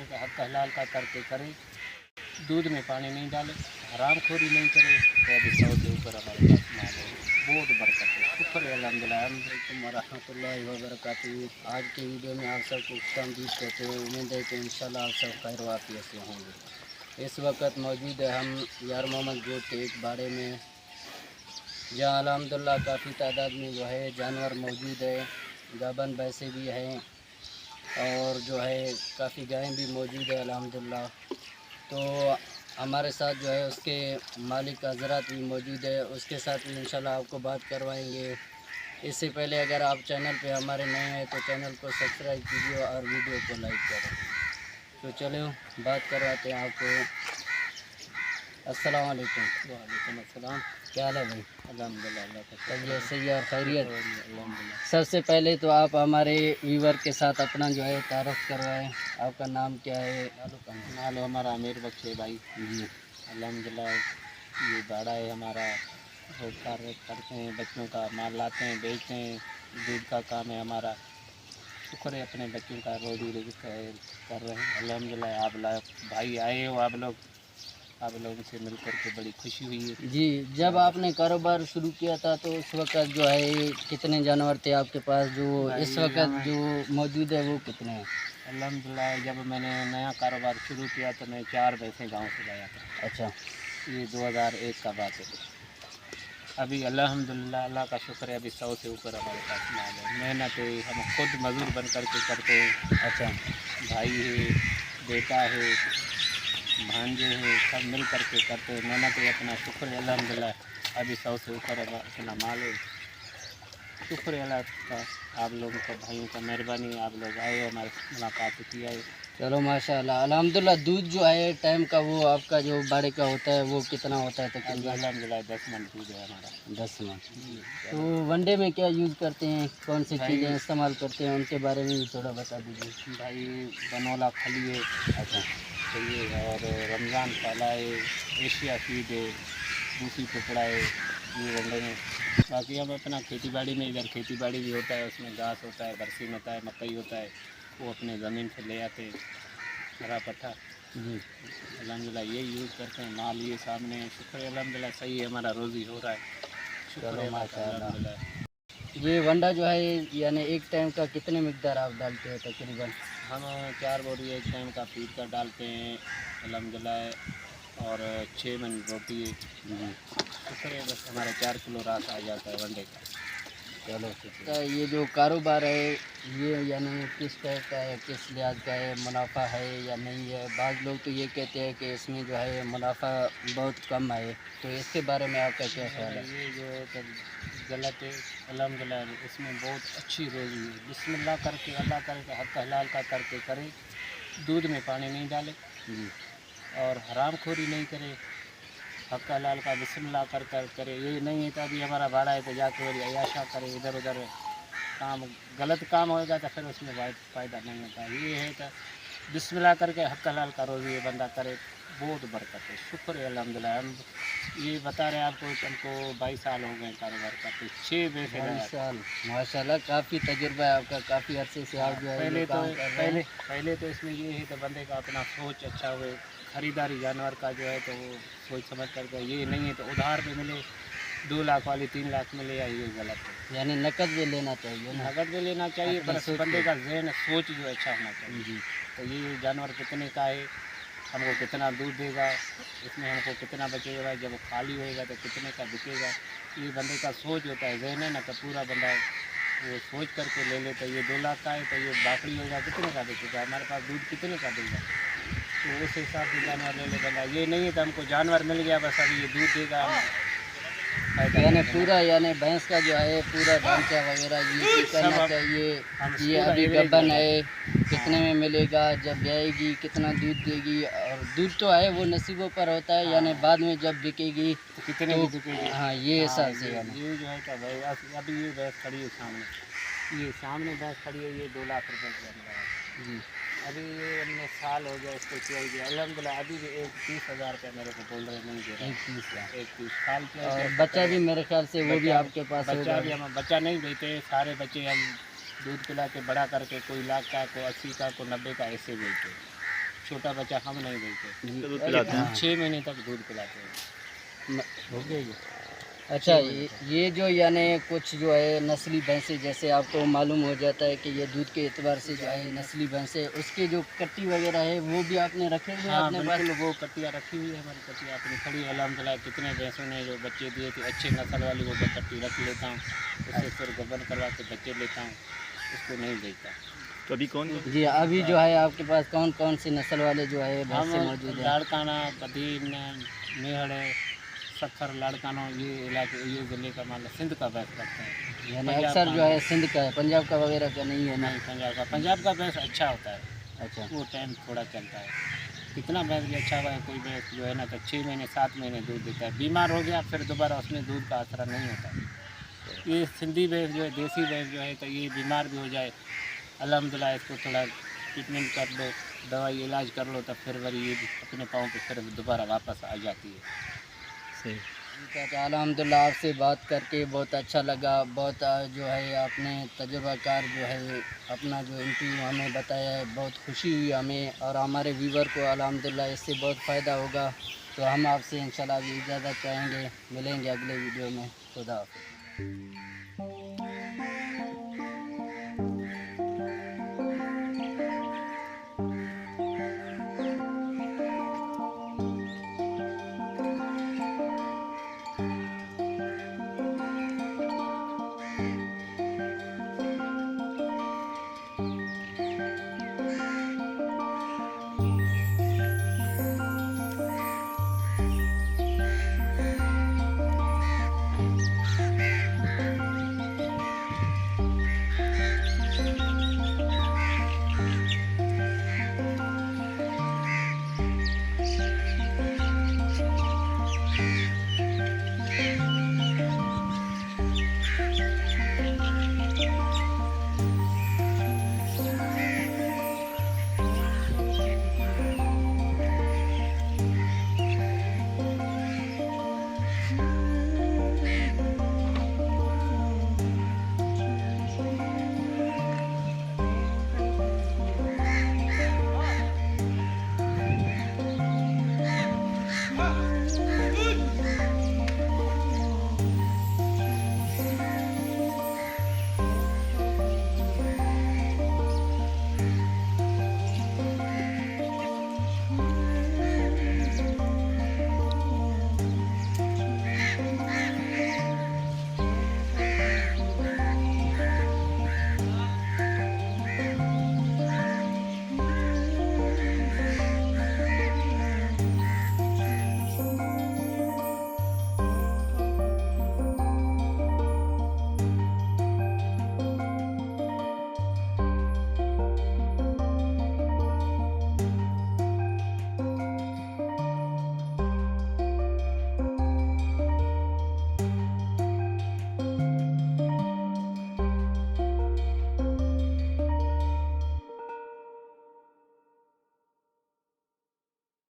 करके हक हलाल का करके करे, दूध में पानी नहीं डाले, हरामखोरी नहीं करे, तो अभी 100 से ऊपर हमारे पास माल है। बहुत बरकत है, शुक्र है अल्हम्दुलिल्लाह। वरहमतुल्लाहि वबरकातुहू। आज के वीडियो में आप सबको खुशामदीद कहते हुए उम्मीद है कि इंशाल्लाह आप सब खैर वाफियत से होंगे। इस वक्त मौजूद है हम यार मोहम्मद गोट के एक बाड़े में, जहाँ अल्हम्दुलिल्लाह काफ़ी तादाद में जो है जानवर मौजूद है, गाबन भैंसे भी हैं और जो है काफ़ी गायें भी मौजूद है अल्हम्दुलिल्लाह। तो हमारे साथ जो है उसके मालिक हज़रात भी मौजूद है, उसके साथ भी इंशाल्लाह आपको बात करवाएंगे। इससे पहले अगर आप चैनल पे हमारे नए हैं तो चैनल को सब्सक्राइब कीजिए और वीडियो को लाइक करें। तो चलो बात करवाते हैं आपको। अस्सलाम वालेकुम। वालेकुम अस्सलाम। क्या हाल है भाई? अल्हम्दुलिल्लाह तबीयत सही है और खैरियत? अल्हम्दुलिल्लाह। सबसे पहले तो आप हमारे व्यूवर के साथ अपना जो है तारुफ करवाएं। आपका नाम क्या है? नालो हमारा आमिर बख्श है भाई जी। अल्हम्दुलिल्लाह ये बाड़ा है हमारा, वो कार्य करते हैं, बच्चों का माल लाते हैं, बेचते हैं, दूध का काम है हमारा। शुक्र है अपने बच्चों का रोजी रोटी कर रहे हैं अल्हम्दुलिल्लाह। आप भाई आए हो, आप लोगों से मिलकर के बड़ी खुशी हुई है जी। जब आपने कारोबार शुरू किया था तो उस वक्त जो है कितने जानवर थे आपके पास? जो इस वक्त जो मौजूद है वो कितने हैं? अल्हम्दुलिल्लाह जब मैंने नया कारोबार शुरू किया तो मैं 4 भैंसें गांव से लाया था। अच्छा, ये 2001 का बात है। अभी अल्हम्दुलिल्लाह अल्लाह का शुक्र है, अभी 100 से ऊपर हमारे पास माल है। मेहनत है, हम खुद मज़दूर बन कर के करते हैं। अच्छा, भाई है, बेटा है, भांजे हैं, सब मिल कर के करते हैं, मेहनत है अपना। शुक्र है अल्हम्दुलिल्लाह अभी 100 से ऊपर अपना माल है। शुक्र है अल्लाह का, आप लोगों का भाइयों का मेहरबानी, आप लोग आए हो, हमारे मुलाकात किया है। चलो माशाल्लाह अल्हम्दुलिल्लाह। दूध जो है टाइम का वो आपका जो बाड़े का होता है वो कितना होता है तकरीबन? अल्हम्दुलिल्लाह 10 मन दूध है हमारा। 10 मन। तो वनडे में क्या यूज़ करते हैं, कौन सी चीज़ें इस्तेमाल करते हैं, उनके बारे में भी थोड़ा बता दीजिए। भाई बनोला खली है, अच्छा चाहिए, और रमज़ान पाला है, एशिया फीड है, दूसरी टुकड़ा है, ये वनडे में। बाकी हम अपना खेती बाड़ी में, इधर खेती बाड़ी भी होता है, उसमें घास होता है, बरसीन होता है, मकई होता है, वो अपने ज़मीन से ले आते हैं, हरा पट्टा जी। अल्हम्दुलिल्लाह ये यूज़ करते हैं। माल ये सामने है, शुक्र है अल्हम्दुलिल्लाह सही है, हमारा रोज़ी हो रहा है, शुक्र है माशाअल्लाह। ये वंडा जो है यानी एक टाइम का कितने मिकदार आप डालते हैं तकरीबन? हम 4 बोरी एक टाइम का फीड का डालते हैं अल्हम्दुलिल्लाह, और 6 मन रोटी है जी। शुक्र है बस हमारा 4 किलो रास आ जाता है वनडे का। चलो तो ये जो कारोबार है ये यानी किस टाइप का है, किस लिहाज का है, मुनाफा है या नहीं है? बाज़ लोग तो ये कहते हैं कि इसमें जो है मुनाफा बहुत कम है, तो इसके बारे में आपका क्या ख्याल है? ये जो है तो गलत है अल्हम्दुलिल्लाह, इसमें बहुत अच्छी रोज़ी है। बिस्मिल्लाह करके अल्लाह करके हक हलाल का करके करे, दूध में पानी नहीं डाले जी, और हरामखोरी नहीं करे, हक हलाल का बिस्मिल्लाह कर करे। ये नहीं है तो अभी हमारा भाड़ा है तो जाके और अयाशा करे, इधर उधर काम, गलत काम होएगा तो फिर उसमें फ़ायदा नहीं होता। ये है तो बिस्मिल्लाह करके हक हलाल का रोज़ी ये बंदा करे, बहुत बरकत है, शुक्र है अल्हम्दुलिल्लाह। हम ये बता रहे हैं आपको, हमको 22 साल हो गए कारोबार करते, 6 भैंसे 22 साल माशाल्लाह। काफ़ी तजुर्बा है आपका, काफ़ी अरसे से आप जो है पहले तो इसमें ये है तो बंदे का अपना सोच अच्छा हुए, ख़रीदारी जानवर का जो है तो वो सोच समझ करके, ये नहीं है तो उधार पे मिले 2 लाख वाली 3 लाख मिले, या ये गलत है। यानी नकद भी लेना चाहिए, नकद भी लेना चाहिए, पर बंदे का जहन सोच जो अच्छा होना चाहिए जी। तो ये जानवर कितने का है, हमको कितना दूध देगा, इसमें हमको कितना बचेगा, जब वो खाली होएगा तो कितने का बिकेगा, ये बंदे का सोच होता है, जहन है ना, तो पूरा बंदा वो सोच करके ले लेता है। ये 2 लाख का है तो ये बाकड़ी होगा कितने का बिकेगा, हमारे पास दूध कितने का देगा, तो उस हिसाब से जानवर ले ले बंदा। ये नहीं है तो हमको जानवर मिल गया बस अभी ये दूध देगा, यानी पूरा यानी भैंस का जो है पूरा ढांचा वगैरह ये करना चाहिए। ये अभी गब्बन है, कितने में मिलेगा, जब जाएगी कितना दूध देगी, और दूध तो है वो नसीबों पर होता है, यानी बाद में जब बिकेगी तो कितने की बिकेगी। हाँ ये हिसाब से यानी ये जो है क्या भाई, अभी ये भैंस खड़ी है सामने, ये सामने भैंस खड़ी है, ये 2 लाख रुपये की जी। अभी ये हमने साल हो गया इसको किया गया अल्हम्दुलिल्लाह, अभी भी 30,000 रुपये मेरे को बोल रहे नहीं दे रहे, 30 साल के। और बच्चा भी मेरे ख्याल से वो भी आपके पास बच्चा भी, हम बच्चा नहीं देते, सारे बच्चे हम दूध पिला के बड़ा करके, कोई लाख का, कोई 80 का, कोई 90 का ऐसे बेचते। छोटा बच्चा हम नहीं देते, जी, दूध पिलाते हैं। 6 महीने तक दूध पिलाते हैं। हो गया ये। अच्छा, ये जो यानी कुछ जो है नस्ली भैंसें, जैसे आपको मालूम हो जाता है कि ये दूध के एतबार से जो है नस्ली भैंसें, उसकी जो कट्टी वगैरह है वो भी आपने रखे हुए हैं हाँ अपने पास? बिल्कुल, वो कट्टिया रखी हुई है हमारी, कट्टिया अपनी खड़ी है अल्हम्दुलिल्लाह। कितने भैंसों ने जो बच्चे दिए थे अच्छे नस्ल वाली, वो कट्टी रख लेता हूँ, उससे फिर गबन करवा के बच्चे लेता हूँ, उसको नहीं बेचता। तो अभी कौन जी, अभी जो है आपके पास कौन कौन सी नस्ल वाले जो है हम भैंसें मौजूद हैं? लाड़काना, बदीन, मेहड़े, सखर, लाड़काना, ये इलाके, ये ज़िले का माल सिंध का भैंस रखते हैं। यानी पंजाब अक्सर का जो है सिंध का है, पंजाब का वगैरह का नहीं है ना? नहीं, पंजाब का भैंस अच्छा होता है, अच्छा, वो टाइम थोड़ा चलता है। कितना भैंस भी अच्छा हुआ है, कोई भैंस जो है ना तो 6 महीने 7 महीने दूध देता है, बीमार हो गया फिर दोबारा उसमें दूध का असर नहीं होता। ये सिंधी भैंस जो है, देसी भैंस जो है, तो ये बीमार भी हो जाए अल्हम्दुलिल्लाह, इसको थोड़ा ट्रीटमेंट कर लो, दवाई इलाज कर लो, तब फिर वही ये अपने पाँव पे फिर दोबारा वापस आ जाती है। सही। अच्छा, अल्हम्दुलिल्लाह आपसे बात करके बहुत अच्छा लगा। बहुत जो है आपने तजुर्बाकार जो है अपना जो इंटरव्यू हमें बताया है, बहुत खुशी हुई हमें और हमारे व्यूवर को अल्हम्दुलिल्लाह इससे बहुत फ़ायदा होगा। तो हम आपसे इंशाल्लाह अभी इजाज़त चाहेंगे, मिलेंगे अगले वीडियो में। खुदा हाफ़िज़।